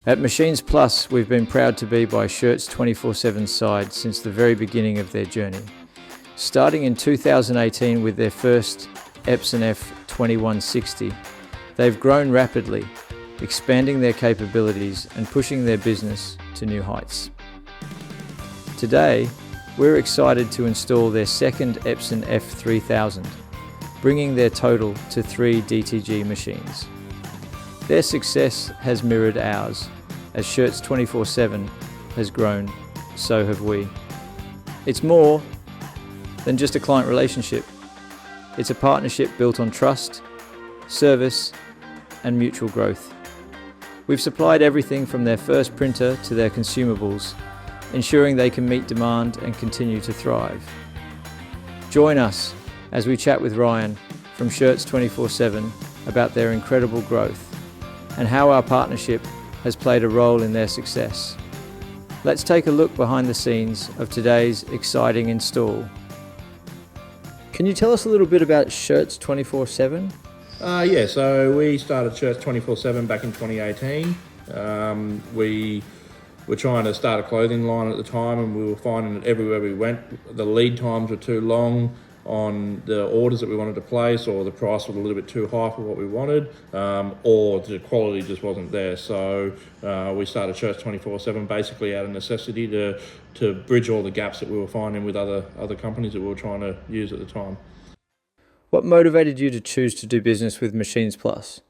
At Machines Plus, we've been proud to be by Shirts 24/7's side since the very beginning of their journey. Starting in 2018 with their first Epson F2160, they've grown rapidly, expanding their capabilities and pushing their business to new heights. Today, we're excited to install their second Epson F3000, bringing their total to 3 DTG machines. Their success has mirrored ours. As Shirts 24/7 has grown, so have we. It's more than just a client relationship. It's a partnership built on trust, service, and mutual growth. We've supplied everything from their first printer to their consumables, ensuring they can meet demand and continue to thrive. Join us as we chat with Ryan from Shirts 24/7 about their incredible growth and how our partnership has played a role in their success. Let's take a look behind the scenes of today's exciting install. Can you tell us a little bit about Shirts 24/7? Yeah, so we started Shirts 24/7 back in 2018. We were trying to start a clothing line at the time, and we were finding that everywhere we went, the lead times were too long on the orders that we wanted to place, or the price was a little bit too high for what we wanted, or the quality just wasn't there. So we started Shirts 24/7 basically out of necessity to bridge all the gaps that we were finding with other companies that we were trying to use at the time. What motivated you to choose to do business with Machines Plus?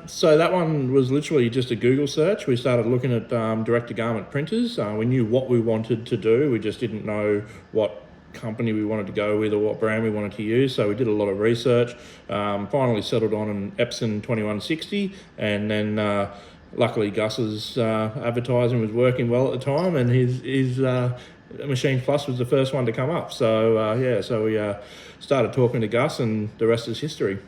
So that one was literally just a Google search. We started looking at direct-to-garment printers. We knew what we wanted to do. We just didn't know what company we wanted to go with or what brand we wanted to use. So we did a lot of research, finally settled on an Epson 2160, and then luckily Gus's advertising was working well at the time, and his Machines Plus was the first one to come up. So so we started talking to Gus, and the rest is history.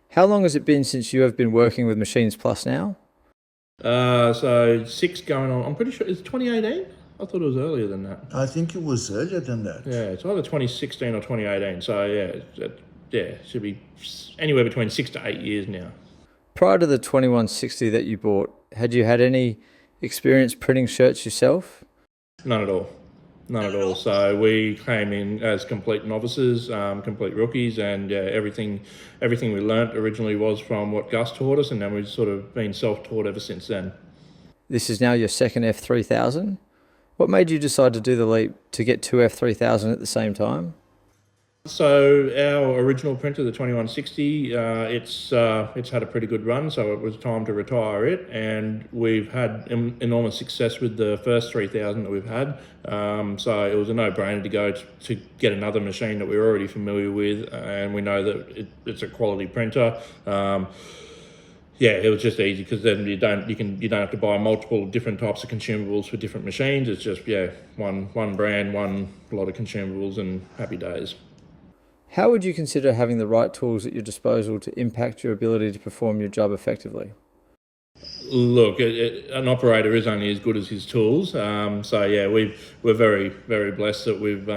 How long has it been since you have been working with Machines Plus now? So 6 going on, I'm pretty sure it's 2018. I thought it was earlier than that. I think it was earlier than that. Yeah, it's either 2016 or 2018. So it should be anywhere between 6 to 8 years now. Prior to the 2160 that you bought, had you had any experience printing shirts yourself? None at all. None at all. So we came in as complete novices, complete rookies, and everything we learnt originally was from what Gus taught us, and then we've sort of been self-taught ever since then. This is now your second F3000. What made you decide to do the leap to get 2 F3000 at the same time? So our original printer, the 2160, it's had a pretty good run, so it was time to retire it, and we've had enormous success with the first 3000 that we've had. So it was a no-brainer to go to get another machine that we were already familiar with, and we know that it's a quality printer. It was just easy because then you don't have to buy multiple different types of consumables for different machines. It's just one brand, one lot of consumables, and happy days. How would you consider having the right tools at your disposal to impact your ability to perform your job effectively? Look, an operator is only as good as his tools. We're very, very blessed that we've,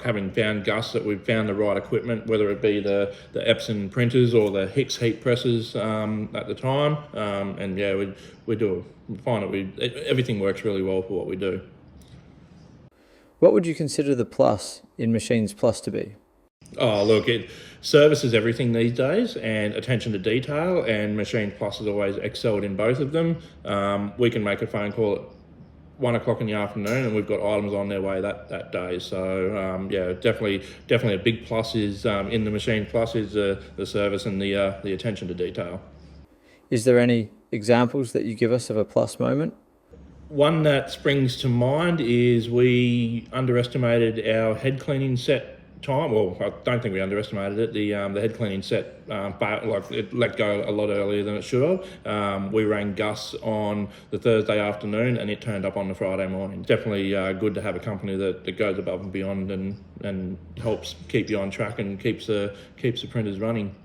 having found Gus, that we've found the right equipment, whether it be the Epson printers or the Hicks heat presses at the time. We find that everything works really well for what we do. What would you consider the plus in Machines Plus to be? Oh, look, it services everything these days, and attention to detail, and Machines Plus has always excelled in both of them. We can make a phone call at 1 o'clock in the afternoon, and we've got items on their way that day. So definitely a big plus is in the Machines Plus is the service and the attention to detail. Is there any examples that you give us of a plus moment? One that springs to mind is we underestimated our head cleaning set time. Well, I don't think we underestimated it. The head cleaning set, it let go a lot earlier than it should have. We rang Gus on the Thursday afternoon, and it turned up on the Friday morning. Definitely good to have a company that goes above and beyond and helps keep you on track and keeps the printers running.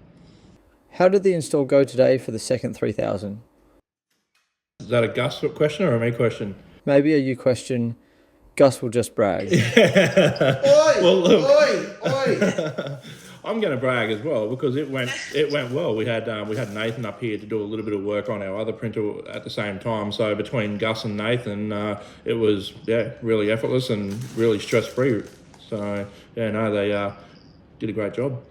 How did the install go today for the second 3000? Is that a Gus question or a me question? Maybe a you question. Gus will just brag. Oi! Well, look. Oi! I'm going to brag as well because it went well. We had Nathan up here to do a little bit of work on our other printer at the same time. So between Gus and Nathan, it was really effortless and really stress free. So they did a great job.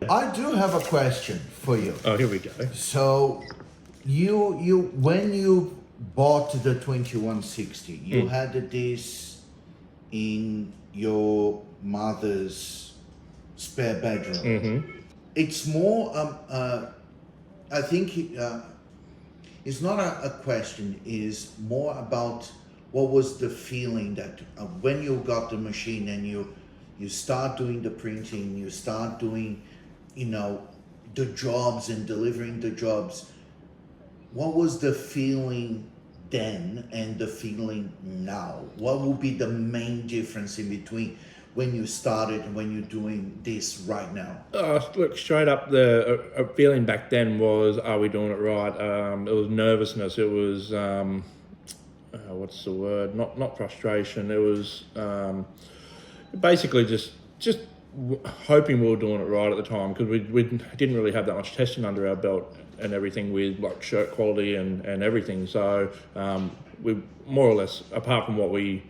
I do have a question for you. Oh, here we go. So, you when you bought the 2160, you had this in your mother's spare bedroom. It's more, I think it's not a question, it's more about what was the feeling that when you got the machine and you start doing the printing, you start doing, the jobs and delivering the jobs. What was the feeling then and the feeling now? What would be the main difference in between when you started and when you're doing this right now? Look, straight up, the feeling back then was, are we doing it right? It was nervousness. It was, what's the word? Not frustration. It was basically just hoping we were doing it right at the time, because we didn't really have that much testing under our belt and everything with like shirt quality and everything. So we more or less, apart from what we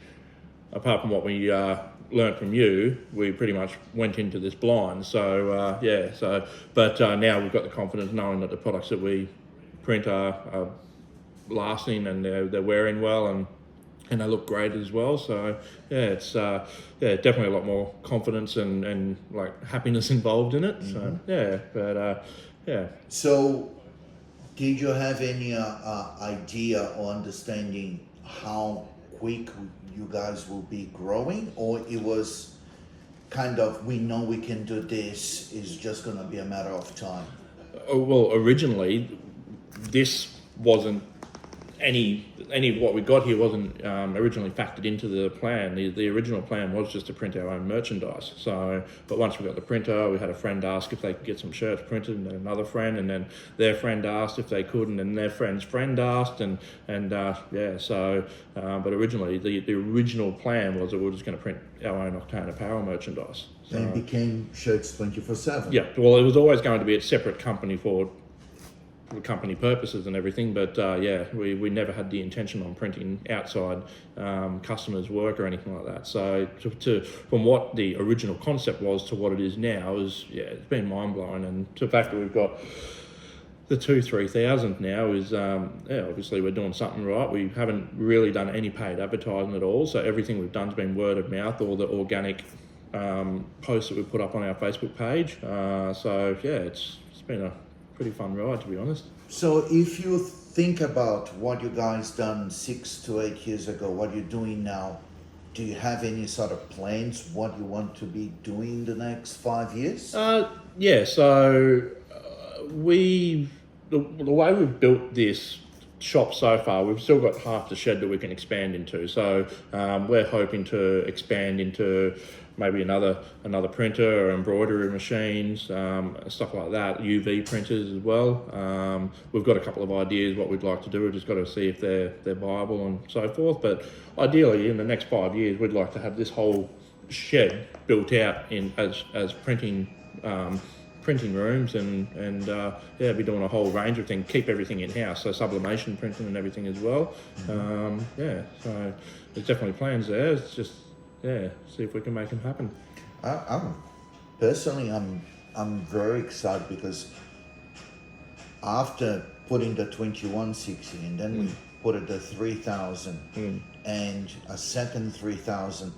learned from you, we pretty much went into this blind. So but now we've got the confidence knowing that the products that we print are lasting and they're wearing well and they look great as well. So it's definitely a lot more confidence and like happiness involved in it. So So did you have any idea or understanding how quick you guys will be growing, or it was kind of, we know we can do this, it's just going to be a matter of time? Well, originally this wasn't any what we got here wasn't originally factored into the plan. The original plan was just to print our own merchandise. So, but once we got the printer, we had a friend ask if they could get some shirts printed, and then another friend, and then their friend asked if they could, and then their friend's friend asked, So, but originally the original plan was that we were just going to print our own Octane Apparel merchandise. So, And it became Shirts 24/7. Yeah, well, it was always going to be a separate company for company purposes and everything, but we never had the intention on printing outside customers' work or anything like that. So from what the original concept was to what it is now it's been mind-blowing. And the fact that we've got the 3000 now is obviously we're doing something right. We haven't really done any paid advertising at all, so everything we've done has been word of mouth or the organic posts that we put up on our Facebook page. It's been a pretty fun ride, to be honest. So if you think about what you guys done 6 to 8 years ago, what you're doing now, do you have any sort of plans what you want to be doing in the next 5 years? So the way we've built this shop so far, we've still got half the shed that we can expand into. So we're hoping to expand into maybe another printer or embroidery machines, stuff like that, UV printers as well. We've got a couple of ideas what we'd like to do. We've just got to see if they're viable and so forth. But ideally, in the next 5 years, we'd like to have this whole shed built out in as printing rooms and be doing a whole range of things, keep everything in-house, so sublimation printing and everything as well. So there's definitely plans there. It's just see if we can make them happen. I'm very excited because after putting the 2160 and then we put it the 3000 and a second 3000,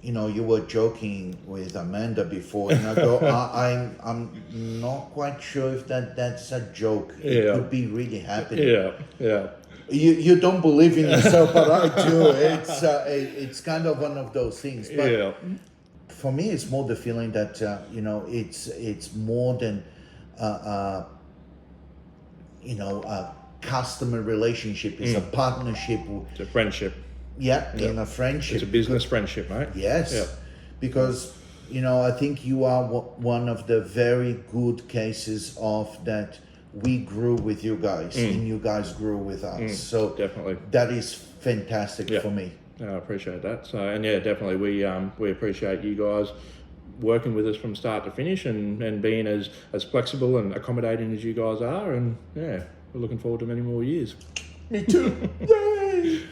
you were joking with Amanda before, and I go, I'm not quite sure if that's a joke. It could be really happening. Yeah. You don't believe in yourself, but I do. It's kind of one of those things. But for me, it's more the feeling that it's more than a customer relationship. It's a partnership. It's a friendship. In a friendship. It's a business friendship, mate. Yes, because I think you are one of the very good cases of that. We grew with you guys, and you guys grew with us. So definitely, that is fantastic for me. I appreciate that. So definitely we appreciate you guys working with us from start to finish and being as flexible and accommodating as you guys are. And yeah, we're looking forward to many more years. Me too. Yay!